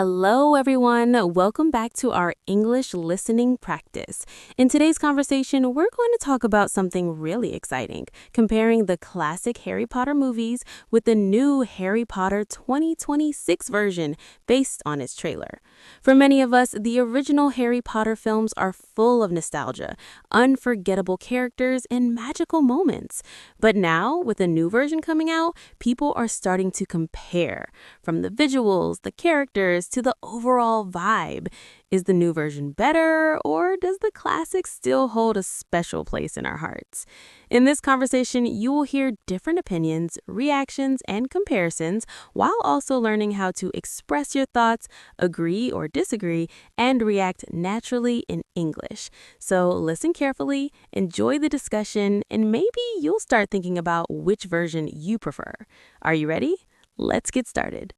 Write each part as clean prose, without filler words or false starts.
Hello, everyone. Welcome back to our English listening practice. In today's conversation, we're going to talk about something really exciting, comparing the classic Harry Potter movies with the new Harry Potter 2026 version based on its trailer. For many of us, the original Harry Potter films are full of nostalgia, unforgettable characters, and magical moments. But now, with a new version coming out, people are starting to compare. From the visuals, the characters, to the overall vibe. Is the new version better, or does the classic still hold a special place in our hearts? In this conversation, you will hear different opinions, reactions, and comparisons, while also learning how to express your thoughts, agree or disagree, and react naturally in English. So listen carefully, enjoy the discussion, and maybe you'll start thinking about which version you prefer. Are you ready? Let's get started.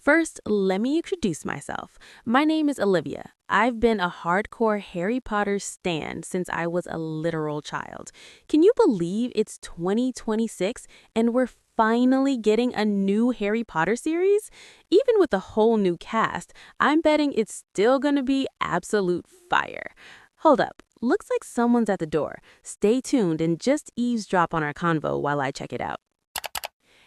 First, let me introduce myself. My name is Olivia. I've been a hardcore Harry Potter stan since I was a literal child. Can you believe it's 2026 and we're finally getting a new Harry Potter series? Even with a whole new cast, I'm betting it's still gonna be absolute fire. Hold up, looks like someone's at the door. Stay tuned and just eavesdrop on our convo while I check it out.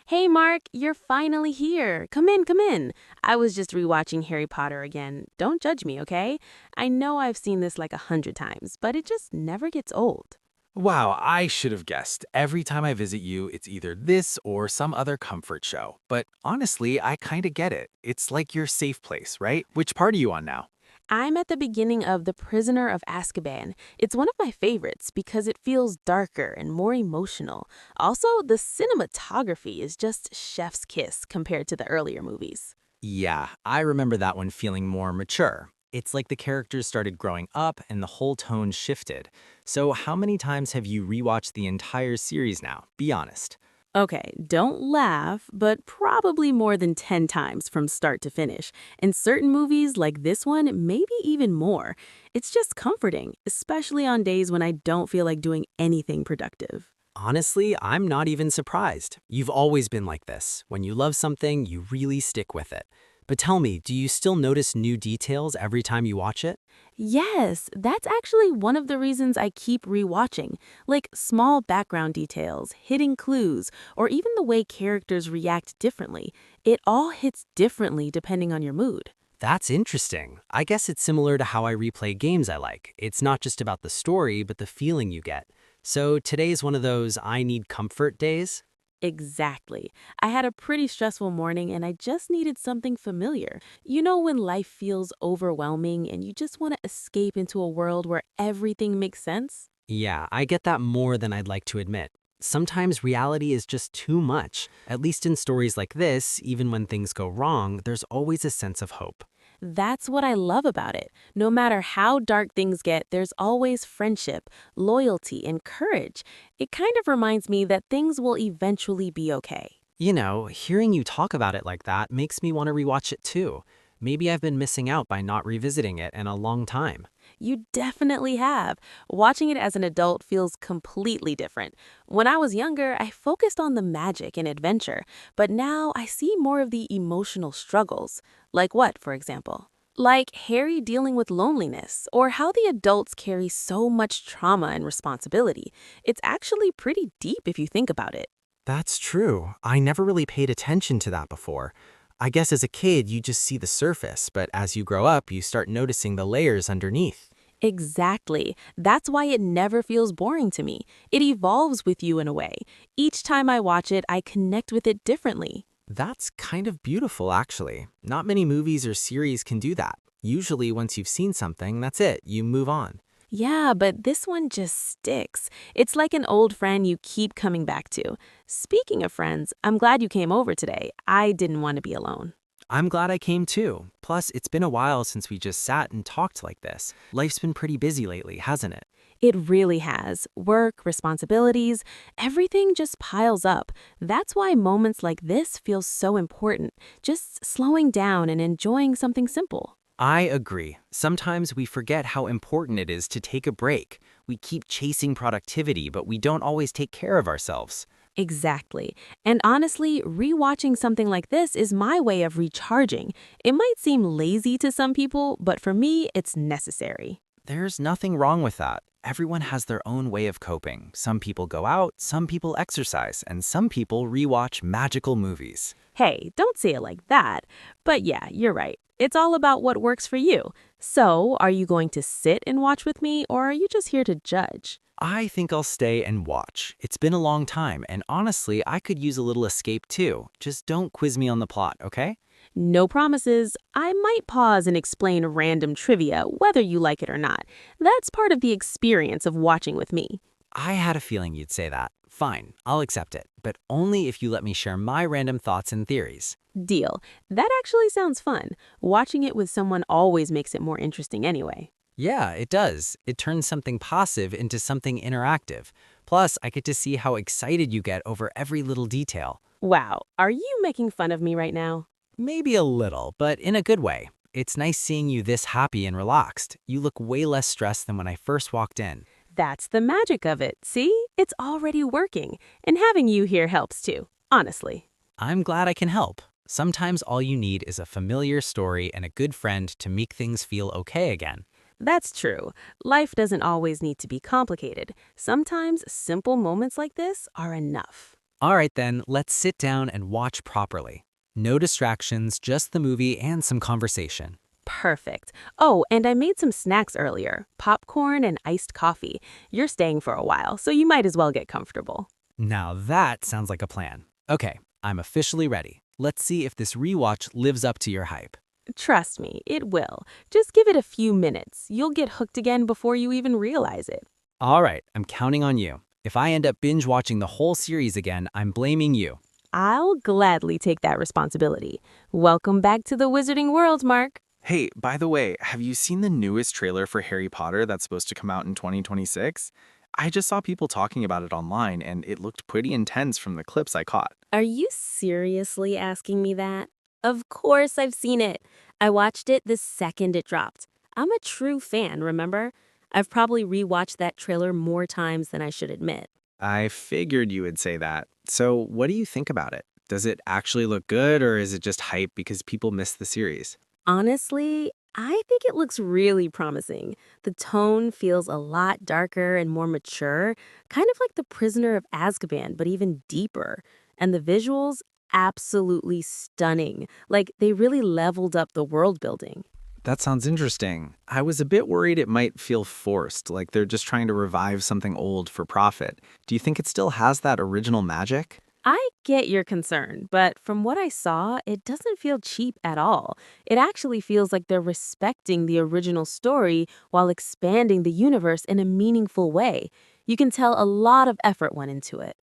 Hey Mark, you're finally here. Come in, come in. I was just rewatching Harry Potter again. Don't judge me, okay? I know I've seen this like 100 times, but it just never gets old. Wow, I should have guessed. Every time I visit you, it's either this or some other comfort show. But honestly, I kind of get it. It's like your safe place, right? Which part are you on now? I'm at the beginning of The Prisoner of Azkaban. It's one of my favorites because it feels darker and more emotional. Also, the cinematography is just chef's kiss compared to the earlier movies. Yeah, I remember that one feeling more mature. It's like the characters started growing up and the whole tone shifted. So how many times have you rewatched the entire series now? Be honest. Okay, don't laugh, but probably more than 10 times from start to finish. And certain movies like this one, maybe even more. It's just comforting, especially on days when I don't feel like doing anything productive. Honestly, I'm not even surprised. You've always been like this. When you love something, you really stick with it. But tell me, do you still notice new details every time you watch it? Yes, that's actually one of the reasons I keep rewatching, like small background details, hidden clues, or even the way characters react differently. It all hits differently depending on your mood. That's interesting. I guess it's similar to how I replay games I like. It's not just about the story, but the feeling you get. So today's one of those I need comfort days. Exactly. I had a pretty stressful morning and I just needed something familiar. You know when life feels overwhelming and you just want to escape into a world where everything makes sense? Yeah, I get that more than I'd like to admit. Sometimes reality is just too much. At least in stories like this, even when things go wrong, there's always a sense of hope. That's what I love about it. No matter how dark things get, there's always friendship, loyalty, and courage. It kind of reminds me that things will eventually be okay. You know, hearing you talk about it like that makes me want to rewatch it too. Maybe I've been missing out by not revisiting it in a long time. You definitely have. Watching it as an adult feels completely different. When I was younger, I focused on the magic and adventure, but now I see more of the emotional struggles. Like what, for example? Like Harry dealing with loneliness, or how the adults carry so much trauma and responsibility. It's actually pretty deep if you think about it. That's true. I never really paid attention to that before. I guess as a kid, you just see the surface, but as you grow up, you start noticing the layers underneath. Exactly. That's why it never feels boring to me. It evolves with you in a way. Each time I watch it, I connect with it differently. That's kind of beautiful, actually. Not many movies or series can do that. Usually, once you've seen something, that's it, you move on. Yeah, but this one just sticks. It's like an old friend you keep coming back to. Speaking of friends, I'm glad you came over today. I didn't want to be alone. I'm glad I came too. Plus, it's been a while since we just sat and talked like this. Life's been pretty busy lately, hasn't it? It really has. Work, responsibilities, everything just piles up. That's why moments like this feel so important. Just slowing down and enjoying something simple. I agree. Sometimes we forget how important it is to take a break. We keep chasing productivity, but we don't always take care of ourselves. Exactly. And honestly, rewatching something like this is my way of recharging. It might seem lazy to some people, but for me, it's necessary. There's nothing wrong with that. Everyone has their own way of coping. Some people go out, some people exercise, and some people rewatch magical movies. Hey, don't say it like that. But yeah, you're right. It's all about what works for you. So, are you going to sit and watch with me, or are you just here to judge? I think I'll stay and watch. It's been a long time, and honestly, I could use a little escape too. Just don't quiz me on the plot, okay? No promises. I might pause and explain random trivia, whether you like it or not. That's part of the experience of watching with me. I had a feeling you'd say that. Fine, I'll accept it, but only if you let me share my random thoughts and theories. Deal. That actually sounds fun. Watching it with someone always makes it more interesting anyway. Yeah, it does. It turns something passive into something interactive. Plus, I get to see how excited you get over every little detail. Wow, are you making fun of me right now? Maybe a little, but in a good way. It's nice seeing you this happy and relaxed. You look way less stressed than when I first walked in. That's the magic of it. See? It's already working. And having you here helps too, honestly. I'm glad I can help. Sometimes all you need is a familiar story and a good friend to make things feel okay again. That's true. Life doesn't always need to be complicated. Sometimes simple moments like this are enough. All right then, let's sit down and watch properly. No distractions, just the movie and some conversation. Perfect. Oh, and I made some snacks earlier. Popcorn and iced coffee. You're staying for a while, so you might as well get comfortable. Now that sounds like a plan. Okay, I'm officially ready. Let's see if this rewatch lives up to your hype. Trust me, it will. Just give it a few minutes. You'll get hooked again before you even realize it. All right, I'm counting on you. If I end up binge watching the whole series again, I'm blaming you. I'll gladly take that responsibility. Welcome back to the wizarding world, Mark. Hey, by the way, have you seen the newest trailer for Harry Potter that's supposed to come out in 2026? I just saw people talking about it online, and it looked pretty intense from the clips I caught. Are you seriously asking me that? Of course I've seen it. I watched it the second it dropped. I'm a true fan, remember? I've probably rewatched that trailer more times than I should admit. I figured you would say that. So, what do you think about it? Does it actually look good, or is it just hype because people missed the series? Honestly, I think it looks really promising. The tone feels a lot darker and more mature, kind of like The Prisoner of Azkaban, but even deeper. And the visuals, absolutely stunning. Like, they really leveled up the world building. That sounds interesting. I was a bit worried it might feel forced, like they're just trying to revive something old for profit. Do you think it still has that original magic? I get your concern, but from what I saw, it doesn't feel cheap at all. It actually feels like they're respecting the original story while expanding the universe in a meaningful way. You can tell a lot of effort went into it.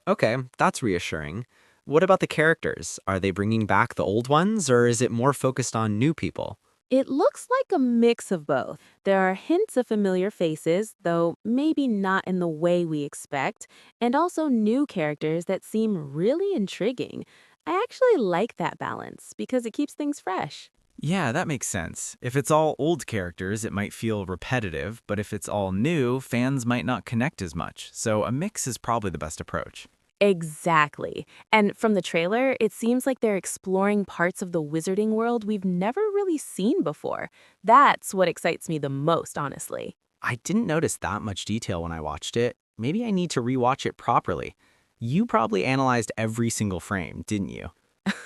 Okay, that's reassuring. What about the characters? Are they bringing back the old ones, or is it more focused on new people? It looks like a mix of both. There are hints of familiar faces, though maybe not in the way we expect, and also new characters that seem really intriguing. I actually like that balance because it keeps things fresh. Yeah, that makes sense. If it's all old characters, it might feel repetitive, but if it's all new, fans might not connect as much. So a mix is probably the best approach. Exactly. And from the trailer, it seems like they're exploring parts of the wizarding world we've never really seen before. That's what excites me the most, honestly. I didn't notice that much detail when I watched it. Maybe I need to rewatch it properly. You probably analyzed every single frame, didn't you?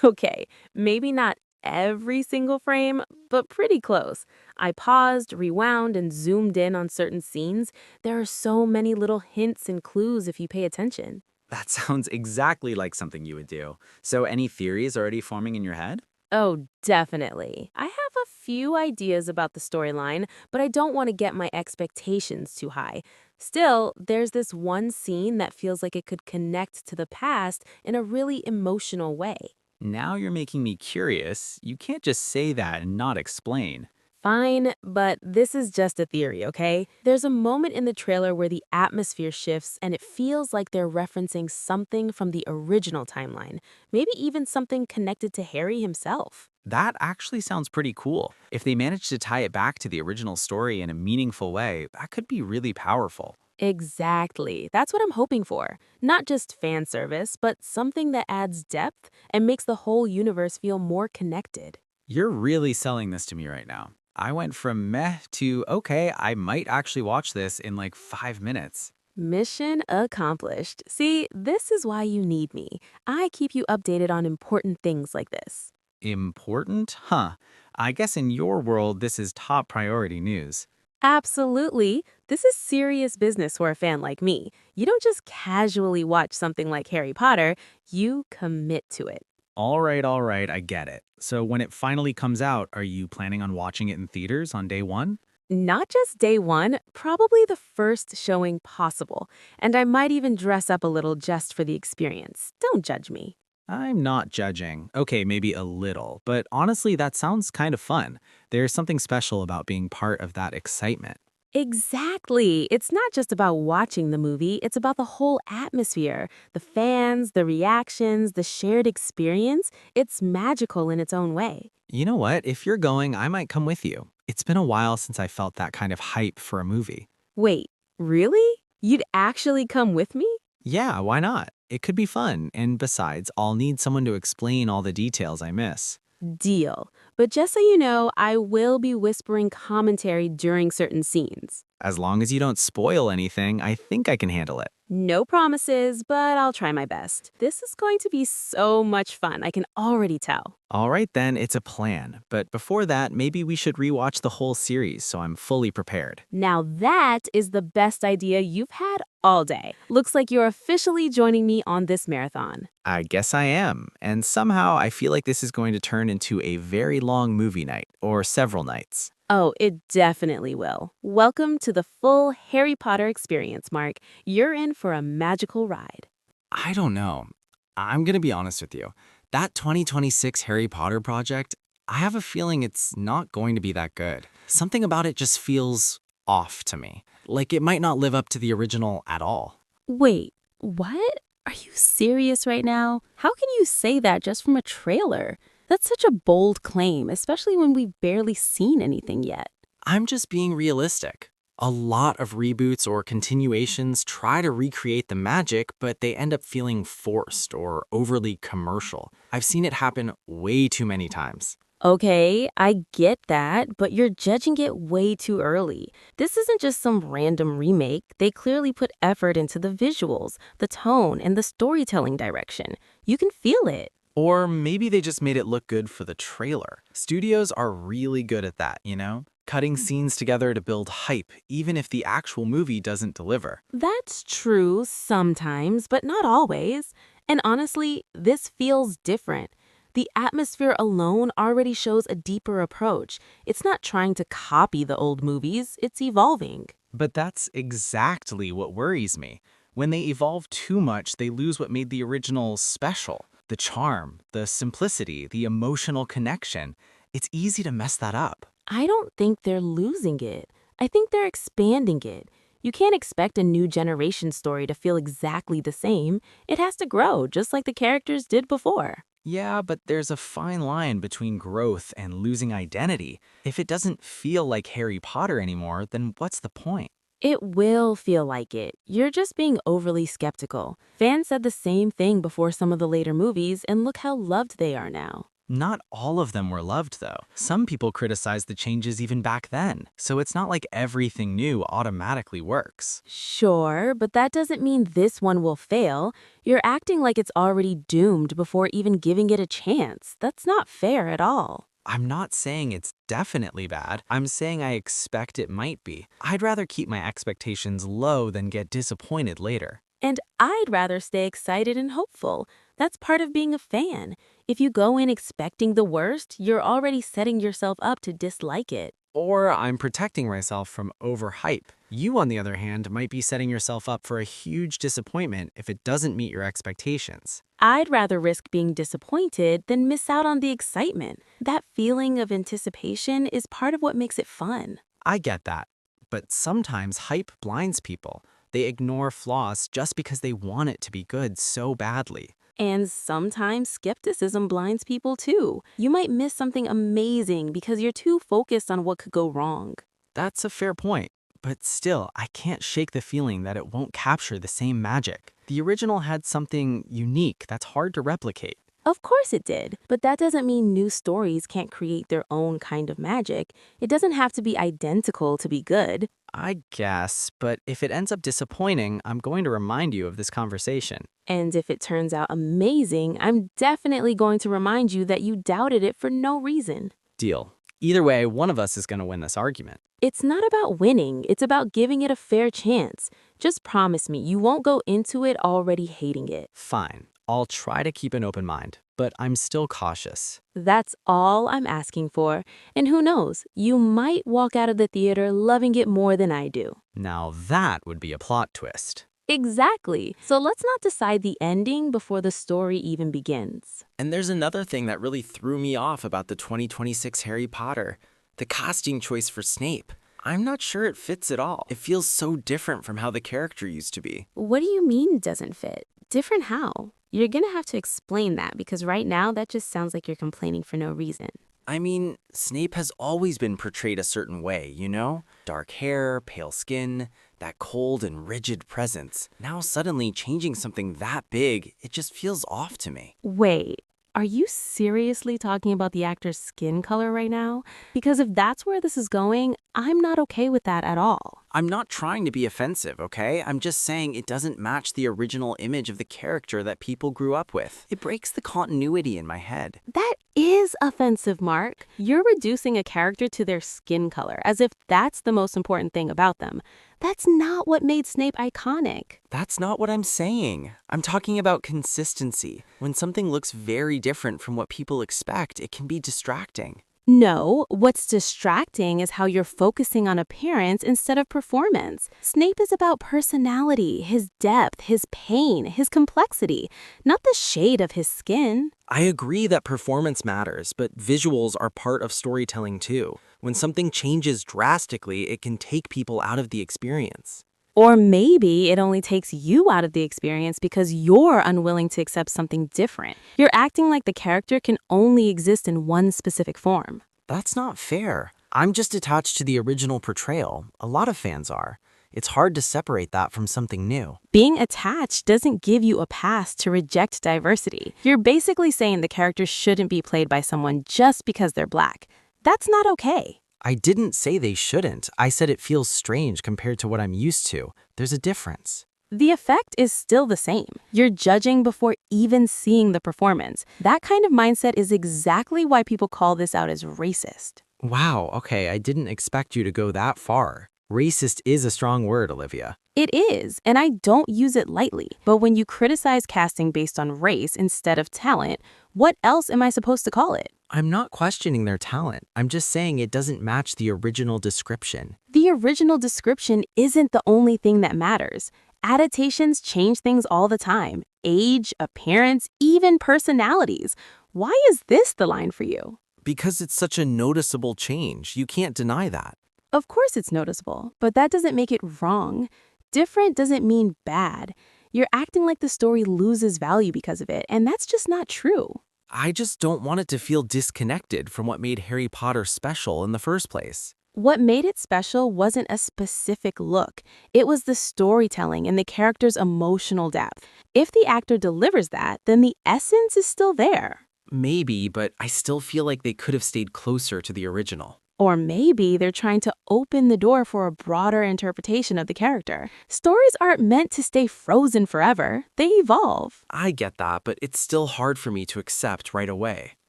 Okay, maybe not every single frame, but pretty close. I paused, rewound, and zoomed in on certain scenes. There are so many little hints and clues if you pay attention. That sounds exactly like something you would do. So any theories already forming in your head? Oh, definitely. I have a few ideas about the storyline, but I don't want to get my expectations too high. Still, there's this one scene that feels like it could connect to the past in a really emotional way. Now you're making me curious. You can't just say that and not explain. Fine, but this is just a theory, okay? There's a moment in the trailer where the atmosphere shifts and it feels like they're referencing something from the original timeline, maybe even something connected to Harry himself. That actually sounds pretty cool. If they manage to tie it back to the original story in a meaningful way, that could be really powerful. Exactly. That's what I'm hoping for. Not just fan service, but something that adds depth and makes the whole universe feel more connected. You're really selling this to me right now. I went from meh to okay, I might actually watch this in like 5 minutes. Mission accomplished. See, this is why you need me. I keep you updated on important things like this. Important? Huh. I guess in your world, this is top priority news. Absolutely. This is serious business for a fan like me. You don't just casually watch something like Harry Potter, you commit to it. All right, I get it. So when it finally comes out, are you planning on watching it in theaters on day one? Not just day one, probably the first showing possible. And I might even dress up a little just for the experience. Don't judge me. I'm not judging. Okay, maybe a little, but honestly, that sounds kind of fun. There's something special about being part of that excitement. Exactly. It's not just about watching the movie, it's about the whole atmosphere, the fans, the reactions, the shared experience. It's magical in its own way. You know what? If you're going, I might come with you. It's been a while since I felt that kind of hype for a movie. Wait, really? You'd actually come with me? Yeah, why not? It could be fun, and besides, I'll need someone to explain all the details I miss. Deal. But just so you know, I will be whispering commentary during certain scenes. As long as you don't spoil anything, I think I can handle it. No promises, but I'll try my best. This is going to be so much fun, I can already tell. All right then, it's a plan. But before that, maybe we should rewatch the whole series so I'm fully prepared. Now that is the best idea you've had all day. Looks like you're officially joining me on this marathon. I guess I am. And somehow I feel like this is going to turn into a very long movie night, or several nights. Oh, it definitely will. Welcome to the full Harry Potter experience, Mark. You're in for a magical ride. I don't know. I'm gonna be honest with you. That 2026 Harry Potter project, I have a feeling it's not going to be that good. Something about it just feels off to me. Like it might not live up to the original at all. Wait, what? Are you serious right now? How can you say that just from a trailer? That's such a bold claim, especially when we've barely seen anything yet. I'm just being realistic. A lot of reboots or continuations try to recreate the magic, but they end up feeling forced or overly commercial. I've seen it happen way too many times. Okay, I get that, but you're judging it way too early. This isn't just some random remake. They clearly put effort into the visuals, the tone, and the storytelling direction. You can feel it. Or maybe they just made it look good for the trailer. Studios are really good at that, you know? Cutting scenes together to build hype, even if the actual movie doesn't deliver. That's true sometimes, but not always. And honestly, this feels different. The atmosphere alone already shows a deeper approach. It's not trying to copy the old movies, it's evolving. But that's exactly what worries me. When they evolve too much, they lose what made the original special. The charm, the simplicity, the emotional connection. It's easy to mess that up. I don't think they're losing it. I think they're expanding it. You can't expect a new generation story to feel exactly the same. It has to grow, just like the characters did before. Yeah, but there's a fine line between growth and losing identity. If it doesn't feel like Harry Potter anymore, then what's the point? It will feel like it. You're just being overly skeptical. Fans said the same thing before some of the later movies, and look how loved they are now. Not all of them were loved, though. Some people criticized the changes even back then, so it's not like everything new automatically works. Sure, but that doesn't mean this one will fail. You're acting like it's already doomed before even giving it a chance. That's not fair at all. I'm not saying it's definitely bad. I'm saying I expect it might be. I'd rather keep my expectations low than get disappointed later. And I'd rather stay excited and hopeful. That's part of being a fan. If you go in expecting the worst, you're already setting yourself up to dislike it. Or I'm protecting myself from overhype. You, on the other hand, might be setting yourself up for a huge disappointment if it doesn't meet your expectations. I'd rather risk being disappointed than miss out on the excitement. That feeling of anticipation is part of what makes it fun. I get that. But sometimes hype blinds people. They ignore flaws just because they want it to be good so badly. And sometimes skepticism blinds people too. You might miss something amazing because you're too focused on what could go wrong. That's a fair point. But still, I can't shake the feeling that it won't capture the same magic. The original had something unique that's hard to replicate. Of course it did, but that doesn't mean new stories can't create their own kind of magic. It doesn't have to be identical to be good. I guess, but if it ends up disappointing, I'm going to remind you of this conversation. And if it turns out amazing, I'm definitely going to remind you that you doubted it for no reason. Deal. Either way, one of us is going to win this argument. It's not about winning, it's about giving it a fair chance. Just promise me you won't go into it already hating it. Fine. I'll try to keep an open mind, but I'm still cautious. That's all I'm asking for. And who knows, you might walk out of the theater loving it more than I do. Now that would be a plot twist. Exactly. So let's not decide the ending before the story even begins. And there's another thing that really threw me off about the 2026 Harry Potter. The casting choice for Snape. I'm not sure it fits at all. It feels so different from how the character used to be. What do you mean doesn't fit? Different how? You're gonna have to explain that because right now that just sounds like you're complaining for no reason. I mean, Snape has always been portrayed a certain way, you know? Dark hair, pale skin, that cold and rigid presence. Now suddenly changing something that big, it just feels off to me. Wait, are you seriously talking about the actor's skin color right now? Because if that's where this is going, I'm not okay with that at all. I'm not trying to be offensive, okay? I'm just saying it doesn't match the original image of the character that people grew up with. It breaks the continuity in my head. That is offensive, Mark. You're reducing a character to their skin color as if that's the most important thing about them. That's not what made Snape iconic. That's not what I'm saying. I'm talking about consistency. When something looks very different from what people expect, it can be distracting. No, what's distracting is how you're focusing on appearance instead of performance. Snape is about personality, his depth, his pain, his complexity, not the shade of his skin. I agree that performance matters, but visuals are part of storytelling too. When something changes drastically, it can take people out of the experience. Or maybe it only takes you out of the experience because you're unwilling to accept something different. You're acting like the character can only exist in one specific form. That's not fair. I'm just attached to the original portrayal. A lot of fans are. It's hard to separate that from something new. Being attached doesn't give you a pass to reject diversity. You're basically saying the character shouldn't be played by someone just because they're Black. That's not okay. I didn't say they shouldn't. I said it feels strange compared to what I'm used to. There's a difference. The effect is still the same. You're judging before even seeing the performance. That kind of mindset is exactly why people call this out as racist. Wow, okay, I didn't expect you to go that far. Racist is a strong word, Olivia. It is, and I don't use it lightly. But when you criticize casting based on race instead of talent, what else am I supposed to call it? I'm not questioning their talent. I'm just saying it doesn't match the original description. The original description isn't the only thing that matters. Adaptations change things all the time. Age, appearance, even personalities. Why is this the line for you? Because it's such a noticeable change. You can't deny that. Of course it's noticeable, but that doesn't make it wrong. Different doesn't mean bad. You're acting like the story loses value because of it, and that's just not true. I just don't want it to feel disconnected from what made Harry Potter special in the first place. What made it special wasn't a specific look. It was the storytelling and the character's emotional depth. If the actor delivers that, then the essence is still there. Maybe, but I still feel like they could have stayed closer to the original. Or maybe they're trying to open the door for a broader interpretation of the character. Stories aren't meant to stay frozen forever. They evolve. I get that, but it's still hard for me to accept right away.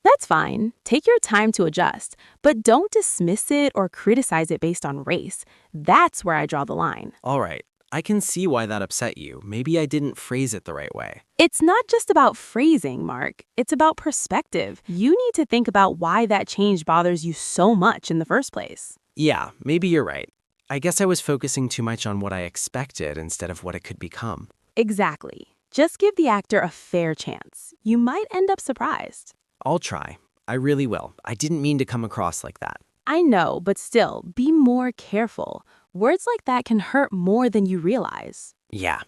That's fine. Take your time to adjust, but don't dismiss it or criticize it based on race. That's where I draw the line. All right, I can see why that upset you. Maybe I didn't phrase it the right way. It's not just about phrasing, Mark. It's about perspective. You need to think about why that change bothers you so much in the first place. Yeah, maybe you're right. I guess I was focusing too much on what I expected instead of what it could become. Exactly. Just give the actor a fair chance. You might end up surprised. I'll try. I really will. I didn't mean to come across like that. I know, but still, be more careful. Words like that can hurt more than you realize. Yeah,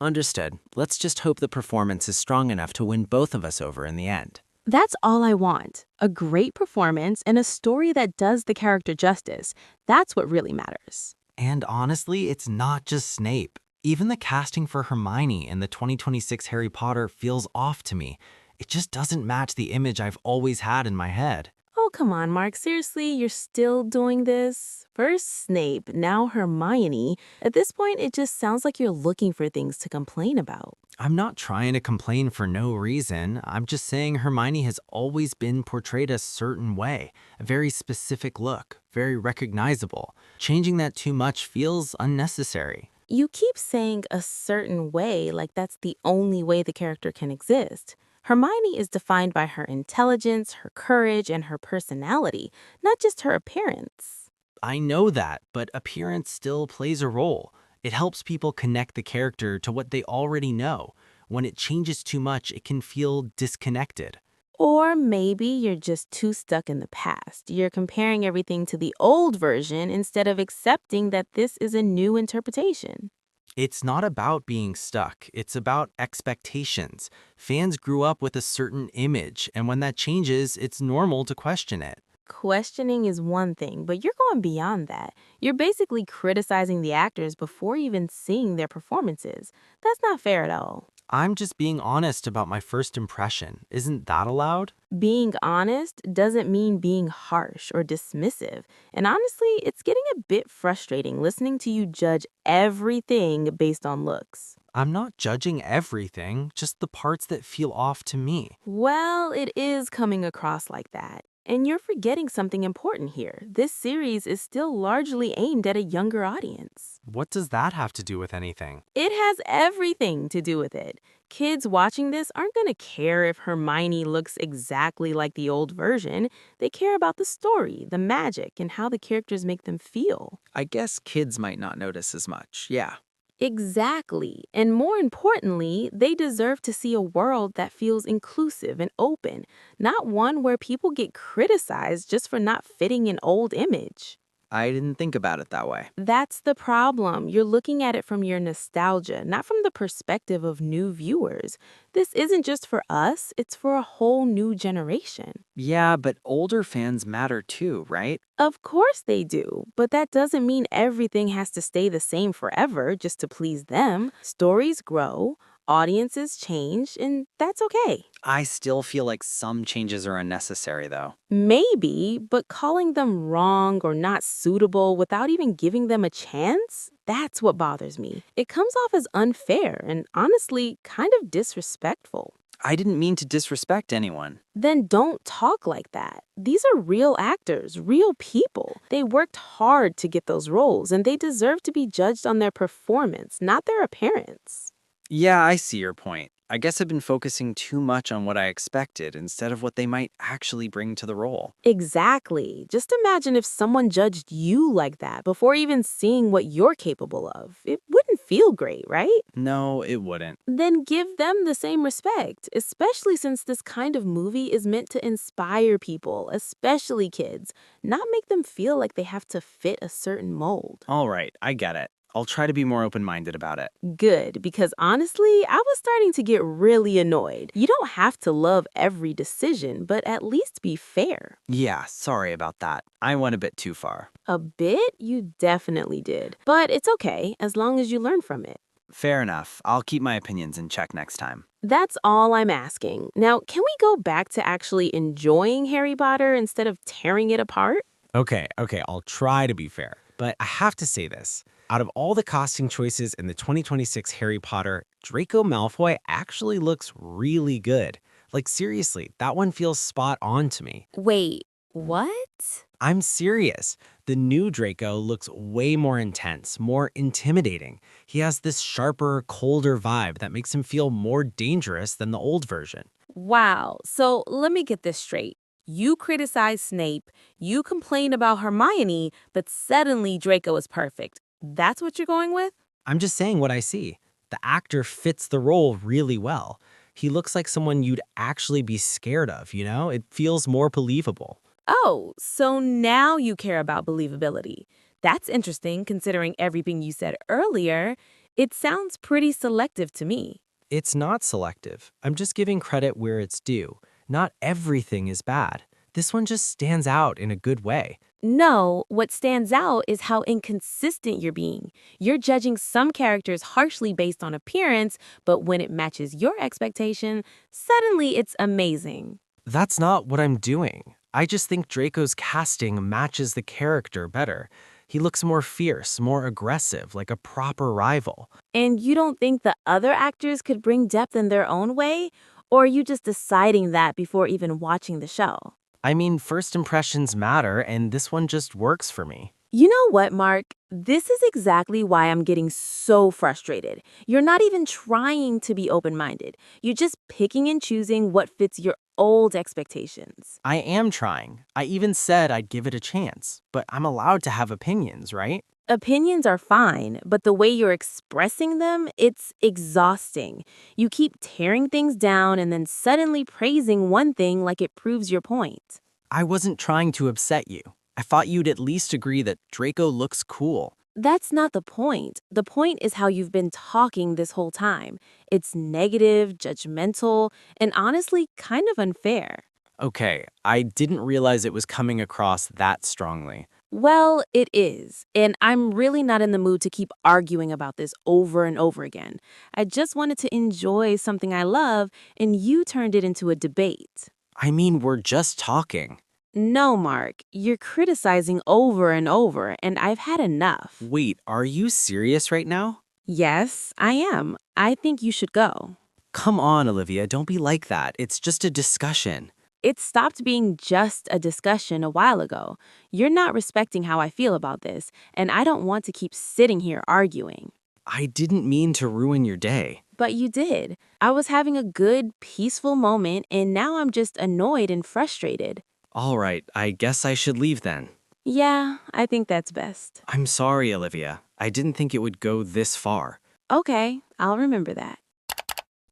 understood. Let's just hope the performance is strong enough to win both of us over in the end. That's all I want. A great performance and a story that does the character justice. That's what really matters. And honestly, it's not just Snape. Even the casting for Hermione in the 2026 Harry Potter feels off to me. It just doesn't match the image I've always had in my head. Oh, come on, Mark. Seriously, you're still doing this? First Snape, now Hermione. At this point, it just sounds like you're looking for things to complain about. I'm not trying to complain for no reason. I'm just saying Hermione has always been portrayed a certain way, a very specific look, very recognizable. Changing that too much feels unnecessary. You keep saying a certain way like that's the only way the character can exist. Hermione is defined by her intelligence, her courage, and her personality, not just her appearance. I know that, but appearance still plays a role. It helps people connect the character to what they already know. When it changes too much, it can feel disconnected. Or maybe you're just too stuck in the past. You're comparing everything to the old version instead of accepting that this is a new interpretation. It's not about being stuck, it's about expectations. Fans grew up with a certain image, and when that changes, it's normal to question it. Questioning is one thing, but you're going beyond that. You're basically criticizing the actors before even seeing their performances. That's not fair at all. I'm just being honest about my first impression. Isn't that allowed? Being honest doesn't mean being harsh or dismissive. And honestly, it's getting a bit frustrating listening to you judge everything based on looks. I'm not judging everything, just the parts that feel off to me. Well, it is coming across like that. And you're forgetting something important here. This series is still largely aimed at a younger audience. What does that have to do with anything? It has everything to do with it. Kids watching this aren't going to care if Hermione looks exactly like the old version. They care about the story, the magic, and how the characters make them feel. I guess kids might not notice as much, yeah. Exactly. And more importantly, they deserve to see a world that feels inclusive and open, not one where people get criticized just for not fitting an old image. I didn't think about it that way. That's the problem. You're looking at it from your nostalgia, not from the perspective of new viewers. This isn't just for us, it's for a whole new generation. Yeah, but older fans matter too, right? Of course they do, but that doesn't mean everything has to stay the same forever just to please them. Stories grow, audiences change, and that's okay. I still feel like some changes are unnecessary, though. Maybe, but calling them wrong or not suitable without even giving them a chance, that's what bothers me. It comes off as unfair and honestly kind of disrespectful. I didn't mean to disrespect anyone. Then don't talk like that. These are real actors, real people. They worked hard to get those roles, and they deserve to be judged on their performance, not their appearance. Yeah, I see your point. I guess I've been focusing too much on what I expected instead of what they might actually bring to the role. Exactly. Just imagine if someone judged you like that before even seeing what you're capable of. It wouldn't feel great, right? No, it wouldn't. Then give them the same respect, especially since this kind of movie is meant to inspire people, especially kids, not make them feel like they have to fit a certain mold. All right, I get it. I'll try to be more open-minded about it. Good, because honestly, I was starting to get really annoyed. You don't have to love every decision, but at least be fair. Yeah, sorry about that. I went a bit too far. A bit? You definitely did. But it's okay, as long as you learn from it. Fair enough. I'll keep my opinions in check next time. That's all I'm asking. Now, can we go back to actually enjoying Harry Potter instead of tearing it apart? Okay, I'll try to be fair. But I have to say this. Out of all the casting choices in the 2026 Harry Potter, Draco Malfoy actually looks really good. Like seriously, that one feels spot on to me. Wait, what? I'm serious. The new Draco looks way more intense, more intimidating. He has this sharper, colder vibe that makes him feel more dangerous than the old version. Wow, so let me get this straight. You criticize Snape, you complain about Hermione, but suddenly Draco is perfect. That's what you're going with? I'm just saying what I see. The actor fits the role really well. He looks like someone you'd actually be scared of, you know? It feels more believable. Oh, so now you care about believability. That's interesting considering everything you said earlier. It sounds pretty selective to me. It's not selective. I'm just giving credit where it's due. Not everything is bad. This one just stands out in a good way. No, what stands out is how inconsistent you're being. You're judging some characters harshly based on appearance, but when it matches your expectation, suddenly it's amazing. That's not what I'm doing. I just think Draco's casting matches the character better. He looks more fierce, more aggressive, like a proper rival. And you don't think the other actors could bring depth in their own way? Or are you just deciding that before even watching the show? I mean, first impressions matter, and this one just works for me. You know what, Mark? This is exactly why I'm getting so frustrated. You're not even trying to be open-minded. You're just picking and choosing what fits your old expectations. I am trying. I even said I'd give it a chance, but I'm allowed to have opinions, right? Opinions are fine, but the way you're expressing them, it's exhausting. You keep tearing things down and then suddenly praising one thing like it proves your point. I wasn't trying to upset you. I thought you'd at least agree that Draco looks cool. That's not the point. The point is how you've been talking this whole time. It's negative, judgmental, and honestly kind of unfair. Okay, I didn't realize it was coming across that strongly. Well, it is, and I'm really not in the mood to keep arguing about this over and over again. I just wanted to enjoy something I love, and you turned it into a debate. I mean, we're just talking. No, Mark, you're criticizing over and over, and I've had enough. Wait, are you serious right now? Yes, I am. I think you should go. Come on, Olivia, don't be like that. It's just a discussion. It stopped being just a discussion a while ago. You're not respecting how I feel about this, and I don't want to keep sitting here arguing. I didn't mean to ruin your day. But you did. I was having a good, peaceful moment, and now I'm just annoyed and frustrated. All right, I guess I should leave then. Yeah, I think that's best. I'm sorry, Olivia. I didn't think it would go this far. Okay, I'll remember that.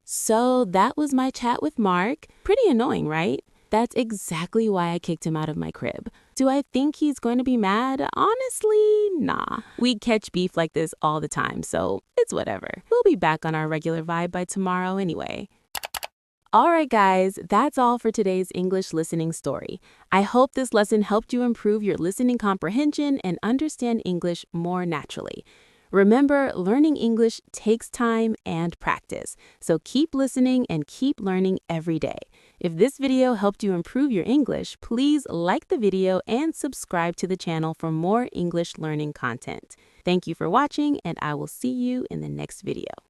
So that was my chat with Mark. Pretty annoying, right? That's exactly why I kicked him out of my crib. Do I think he's going to be mad? Honestly, nah. We catch beef like this all the time, so it's whatever. We'll be back on our regular vibe by tomorrow anyway. All right, guys, that's all for today's English listening story. I hope this lesson helped you improve your listening comprehension and understand English more naturally. Remember, learning English takes time and practice, so keep listening and keep learning every day. If this video helped you improve your English, please like the video and subscribe to the channel for more English learning content. Thank you for watching, and I will see you in the next video.